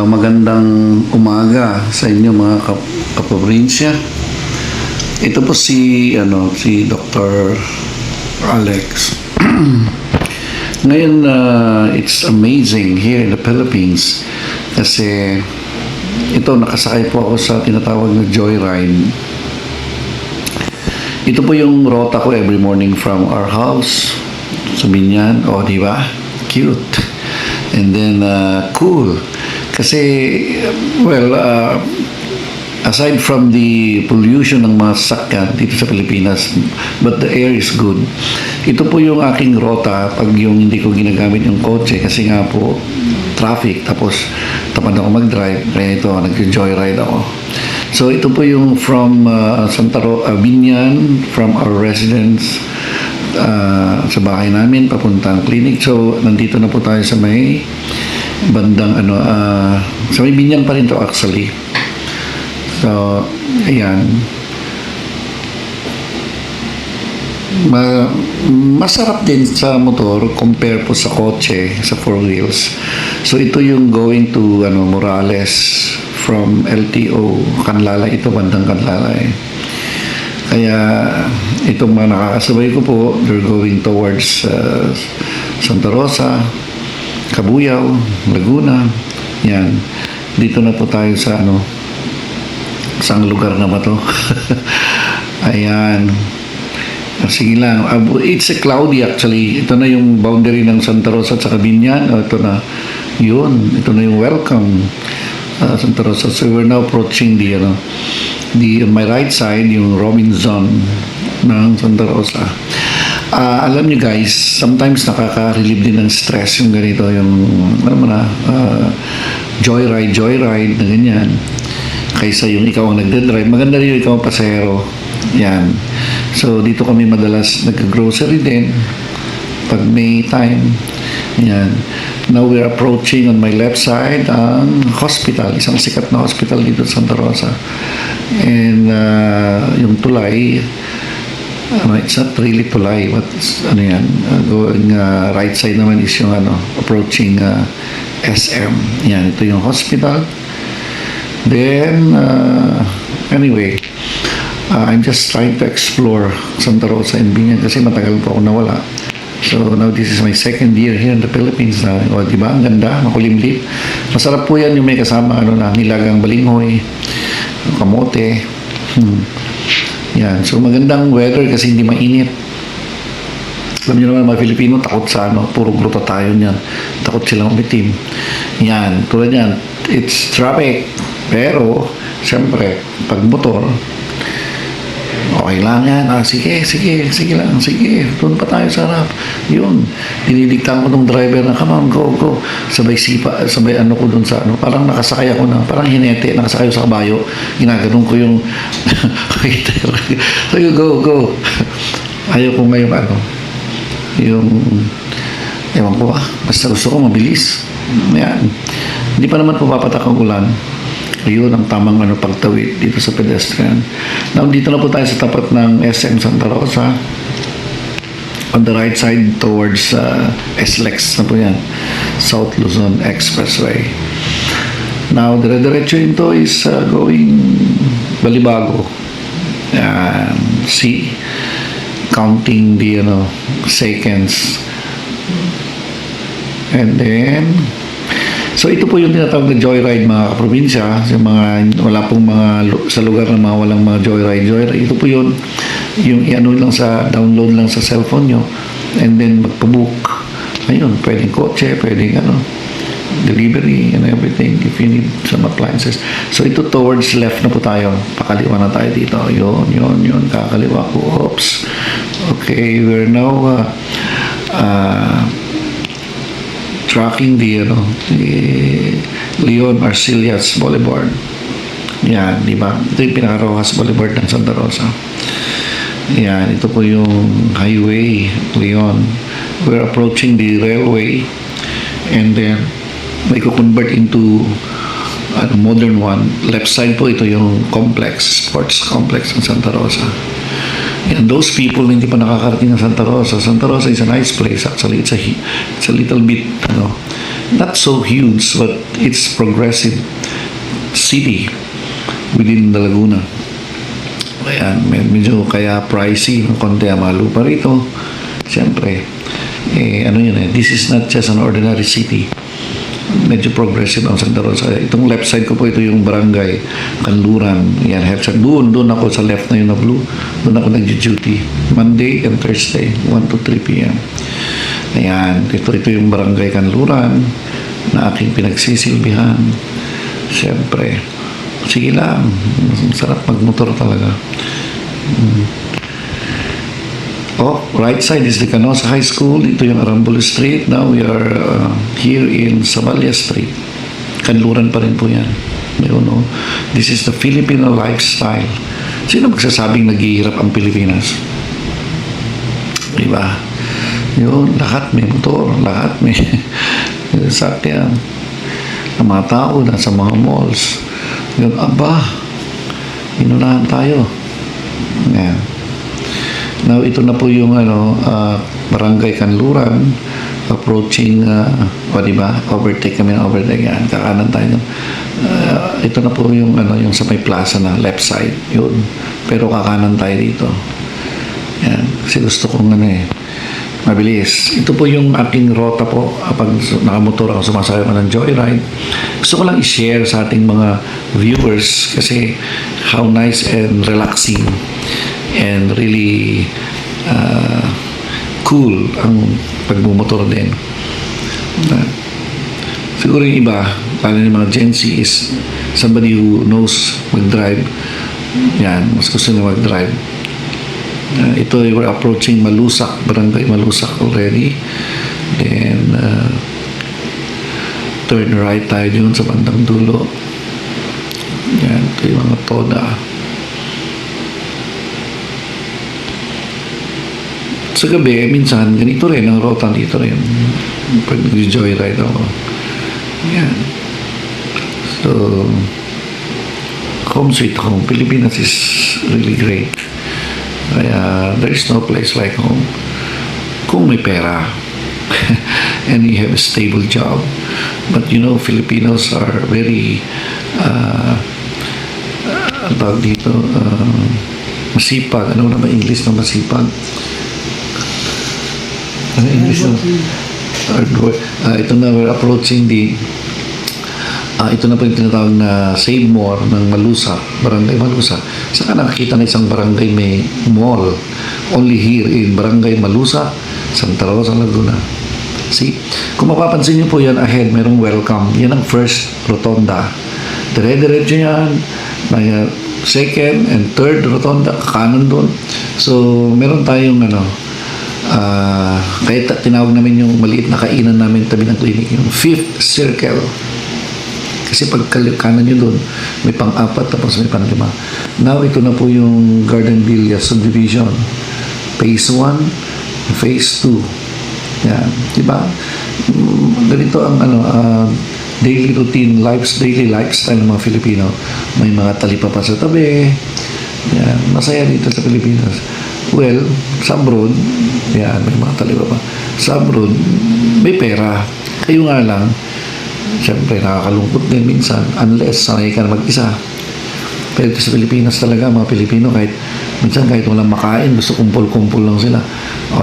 Magandang umaga sa inyo mga kaprobinsya. Ito po si Dr. Alex. Ngayon, it's amazing here in the Philippines kasi ito, nakasakay po ako sa tinatawag na joyride. Ito po yung rota ko every morning from our house sa Binyan. O, di ba? Cute. And then, cool. Kasi, aside from the pollution ng mga sasakyan dito sa Pilipinas, but the air is good. Ito po yung aking rota pag yung hindi ko ginagamit yung kotse kasi nga po, traffic. Tapos, tamad ako mag-drive. Kaya ito, nag-joyride ako. So, ito po yung from Binyan, from our residence, sa bahay namin, papuntang clinic. So, nandito na po tayo sa may bandang sa may Binyan pa rin to actually. So, ayan. Masarap din sa motor compare po sa kotse, sa four wheels. So, ito yung going to Morales from LTO, Canlala. Ito, bandang Canlala eh. Kaya, itong mga nakakasabay ko po, they're going towards Santa Rosa, Cabuyao, Laguna. Yan. Dito na po tayo sa saang lugar na ba to? Ayan. Sige lang. It's a cloudy actually. Ito na yung boundary ng Santa Rosa at saka Binyan. Ito na. Yun. Ito na yung welcome. Santa Rosa. So we're now approaching on my right side, yung Robinson ng Santa Rosa. Alam niyo guys, sometimes nakaka-relieve din ng stress yung ganito, yung joyride na ganyan. Kaysa yung ikaw ang nagde-drive, maganda rin yung ikaw ang pasahero. Yan. So, dito kami madalas nag-grocery din pag may time. Yan. Now we're approaching on my left side ang hospital, isang sikat na hospital dito sa Santa Rosa. And yung tulay, it's not really tulay, but going right side naman is yung approaching SM. Yan, ito yung hospital. Then, anyway, I'm just trying to explore Santa Rosa and Binyan kasi matagal po ako nawala. So, now this is my second year here in the Philippines na. O, diba? Ang ganda, makulimlim. Masarap po yan yung may kasama, nilagang balinghoy, kamote. Yan. So, magandang weather kasi hindi mainit. Alam niyo naman, mga Filipino, takot sa puro gruta tayo niyan. Takot silang umitim. Yan. Tulad yan, it's traffic. Pero, siyempre, pag motor, okay lang yan. Sige lang. Sige, doon pa tayo sa harap. Yun. Dinidiktahan ko ng driver na, come on, go. Sabay ko doon sa parang nakasakay ako na, parang hinete, nakasakay sa kabayo. Ginaganon ko yung, so you go. Ayaw ko ngayong yung, ewan ko basta gusto ko mabilis. Yan. Hindi pa naman pumapatak ang ulan. Ayun ang tamang pagtawid dito sa pedestrian. Now, dito na po tayo sa tapat ng SM Santa Rosa. On the right side towards SLEX na po yan. South Luzon Expressway. Now, dire-diretso ito is going Balibago. See? Counting the seconds. And then, so ito po yung tinatawag na joyride mga kaprobinsya, sa mga wala pong sa lugar na walang mga joyride. Ito po yung lang download lang sa cellphone nyo and then magpa-book. Ayun, pwedeng kotse, pwedeng delivery and everything if you need some appliances. So ito towards left na po tayo. Pakaliwa na tayo dito. Yun. Kakaliwa ko. Oops. Okay, we're now tracking the Leon Arcillas Boulevard. Yan, di ba? Ito yung pinaka-Rojas Boulevard ng Santa Rosa. Yan, ito po yung highway, Leon. We're approaching the railway and then may convert into modern one. Left side po, ito yung sports complex ng Santa Rosa. And those people hindi pa nakakarating ng Santa Rosa. Santa Rosa is a nice place actually. It's a little bit not so huge, but it's progressive city within the Laguna. Ayan, medyo kaya pricey ng konti ang mga lupa rito. Siyempre, ano yun this is not just an ordinary city. Medyo progressive ang Santa Rosa. Itong left side ko po, ito yung barangay Kanluran. Yan, doon ako sa left na yun na blue. Doon ako nag-duty. Monday and Thursday, 1 to 3 p.m. Ayan, ito yung barangay Kanluran na aking pinagsisilbihan. Siyempre, sige lang. Sarap magmotor talaga. Right side is the Canosa High School. Ito yung Arambolo Street. Now we are here in Savalia Street. Kanluran pa rin po yan. This is the Filipino lifestyle. Sino magsasabing naghihirap ang Pilipinas? Diba? Yun, lahat may motor. Lahat may sakyan. Ang mga tao nasa mga malls. Yun, inunahan tayo. Yan. Now, ito na po yung Barangay Kanluran approaching, diba? Overtake kami ng overtake. Yan, kakanan tayo. Ito na po yung yung sa may plaza na left side. Yun. Pero kakanan tayo dito. Yan. Kasi gusto kong mabilis. Ito po yung aking rota po pag nakamotor ako, sumasakay ako ng joyride. Gusto ko lang i-share sa ating mga viewers kasi how nice and relaxing and really cool ang pagmumotor din. Siguro yung iba, lalo yung mga Gen Z is somebody who knows mag-drive. Yan, mas gusto na mag-drive. Ito, we're approaching Malusak, Barangay Malusak already. Then, turn right tayo dun sa bandang dulo. Yan, ito yung mga toda. Sa gabi, minsan, ganito rin ang rota dito rin. Pag nag-joyride ako. Yan. So, home sweet home. Pilipinas is really great. Kaya, there is no place like home. Kung may pera and you have a stable job. But Filipinos are very tawag dito, masipag. Ano naman English na masipag? Ano English na? Ito na, we're approaching ito na po yung tinatawag na Save More ng Malusak, Barangay Malusak. Saka nakakita na isang barangay may mall. Only here in Barangay Malusak, Santa Rosa, Laguna. See? Kung mapapansin niyo po yan ahead, merong welcome. Yan ang first rotonda. Dire-diretso yan. May second and third rotonda, kanan doon. So, meron tayong kaya tinawag namin yung maliit na kainan namin tabi ng clinic, yung fifth circle. Kasi pag kanan nyo doon, may pang-apat tapos may pang-5. Now, ito na po yung Garden Villa subdivision. Phase 1, Phase 2. Yan. Diba? Ganito ang daily routine, daily lifestyle ng mga Filipino. May mga talipapa sa tabi. Yan. Masaya dito sa Pilipinas. Well, sa abroad, yan, may mga talipapa. Sa abroad, may pera. Kayo nga lang, siyempre, nakakalungkot din minsan unless sanay ka na mag-isa. Pero sa Pilipinas talaga, mga Pilipino, minsan kahit walang makain, gusto kumpul-kumpul lang sila.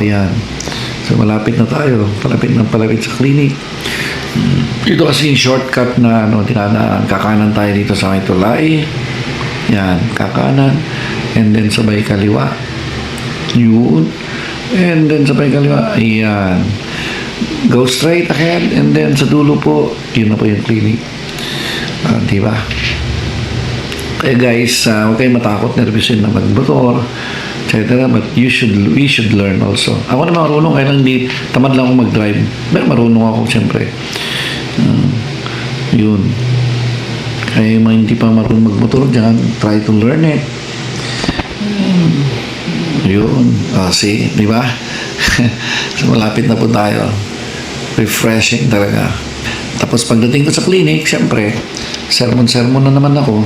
Yan. So, malapit na tayo. Palapit sa clinic. Ito kasi yung shortcut na tinanaan. Kakanan tayo dito sa may tulay. Yan, kakanan. And then sabay kaliwa. Yun. And then sabay kaliwa. Ayan. Go straight ahead and then sa dulo po, yun na po yung clinic. Diba? Kaya guys, huwag kayong matakot, nervousin na magmotor, etc. But we should learn also. Ako na marunong, kaya lang tamad lang ako mag-drive. Pero marunong ako, siyempre. Yun. Kaya yung mga hindi pa marunong magmotor dyan, try to learn it. Yun. See, di ba? So, malapit na po tayo. Refreshing talaga. Tapos pagdating ko sa clinic, siyempre, sermon-sermon na naman ako.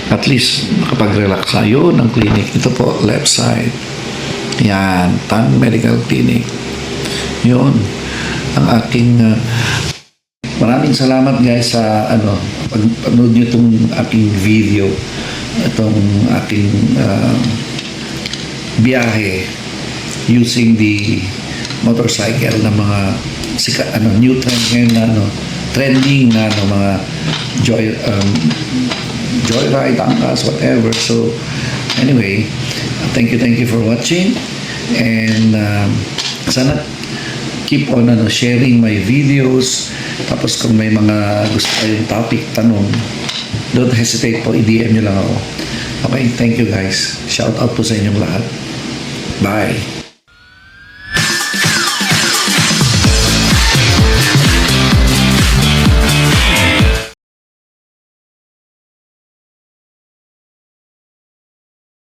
At least, nakapag-relax na. Yun ang clinic. Ito po, left side. Yan. Tang Medical Clinic. Yun. ang aking maraming salamat guys sa panood nyo itong aking video, itong aking biyahe using the motorcycle na mga new trend ngayon na trending na mga joyride, angkas, whatever. So anyway, thank you for watching, and sana keep on sharing my videos. Tapos kung may mga gusto kayong topic, tanong, don't hesitate po, i-DM nyo lang ako. Okay, thank you guys. Shout out po sa inyong lahat. Bye.